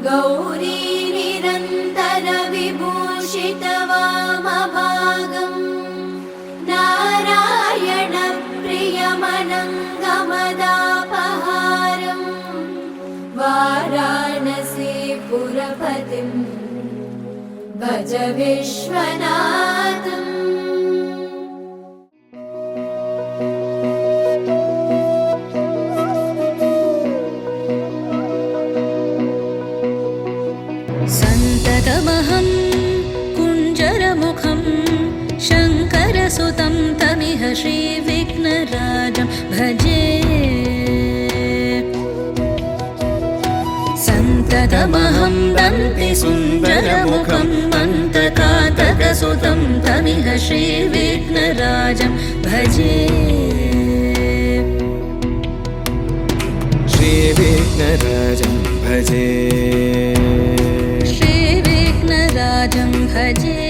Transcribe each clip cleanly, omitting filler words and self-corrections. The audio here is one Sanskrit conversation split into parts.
गौरी निरन्तरविभूषितवामभागम् नारायणप्रियमनङ्गमदापहारम् वाराणसीपुरपतिं भज विश्वनाथम्। सन्ततमहं कुञ्जरमुखं शङ्करसुतं तमिह श्रीविघ्नराजं भजे। सन्ततमहं दन्तिसुन्दरमुखं मन्तकातकसुतं तमिह श्रीविघ्नराजं भजे। श्रीविघ्नराजं भजे, श्रीविघ्नराजं भजे,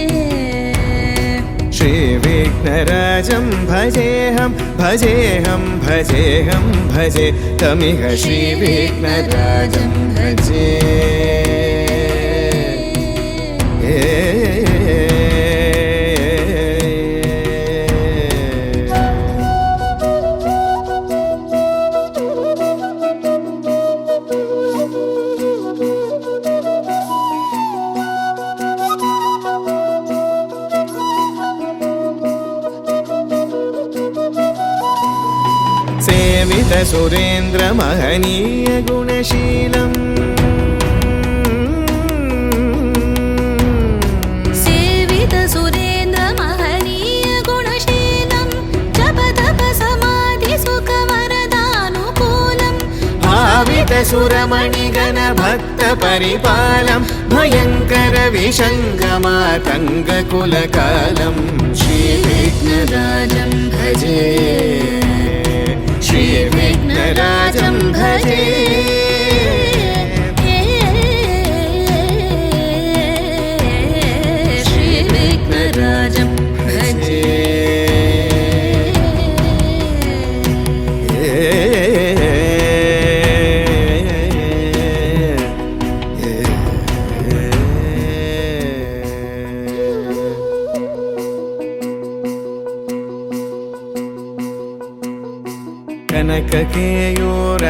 श्रीविघ्नराजं भजेऽहं भजेऽहं भजेऽहं भजे तमिह श्रीविघ्नराजं भजे। सेवित सुरेन्द्र महनीय गुणशीलम्, सेवित सुरेन्द्र महनीय गुणशीलं जप तप समाधि सुख वरदानुकूलम्। भावित सुरमणिगण भक्त परिपालं भयङ्कर विशङ्गमातङ्ग कुलकालम् श्रीविघ्नराजं भजे, श्रीविघ्नराजं भजे। श्रीविघ्नराजं भजे।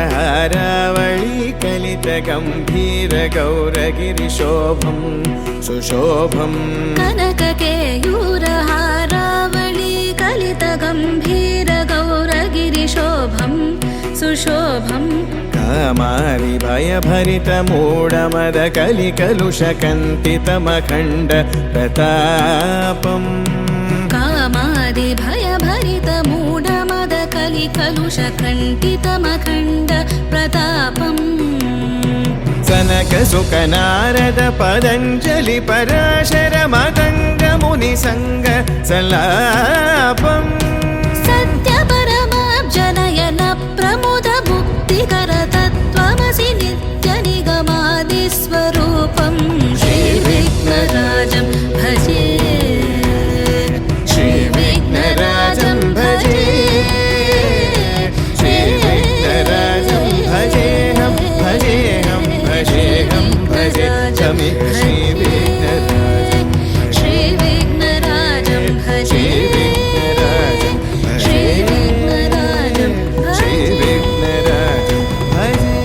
कनककेयूरहारावळी कलितगम्भीर गौरगिरिशोभं सुशोभम्, कनककेयूरहारावळी कलितगम्भीर गौरगिरिशोभं सुशोभम्। कामारि भयभरितमूढमद कलिकलुषकन्तितमखण्ड प्रतापम्, कामादि भयभरितमूढमद कलिकलुषकण्टितमखण्ड प्रतापम्। सनक सुख नारद पतञ्जलि पराशर मतङ्ग मुनिसङ्ग सल्लापम्, सत्यपरमाब्जनयन प्रमुद मुक्तिकर तत्त्वमसि नित्यनिगमादिस्वरूपम्। श्रीविघ्नराजं भजे, श्रीविघ्नराजं भजे, श्रीविघ्नराजं भजेऽहं भजेऽहं भजेऽहं भजे तमिह श्रीविघ्नराजं, श्रीविघ्नराजं भजे, श्रीविघ्नराजं भजे, श्रीविघ्नराजं भजे। श्रीविघ्नराजं भजे।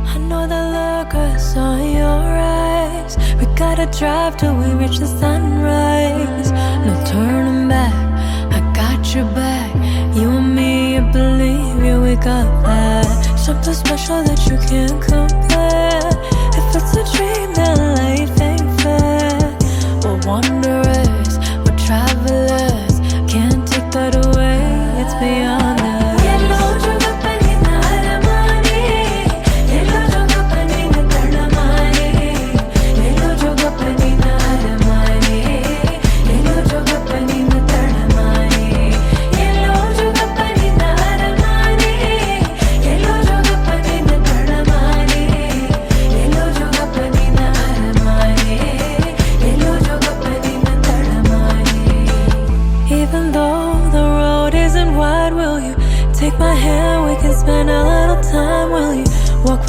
I know the look is on your eyes. We gotta drive till we reach the sunrise. No turning back, I got your back. You and me, I believe you, we got that. Something special that you can't compare. If it's a dream, then life ain't fair. We're wanderers, we're travelers. Can't take that away, it's beyond that.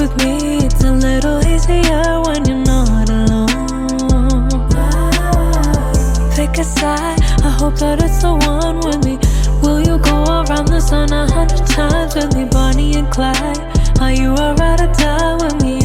with me, it's a little easier when you're not alone. Pick a side, I hope that it's the one with me. Will you go around the sun 100 times with me, Bonnie and Clyde? Are you a ride or die with me?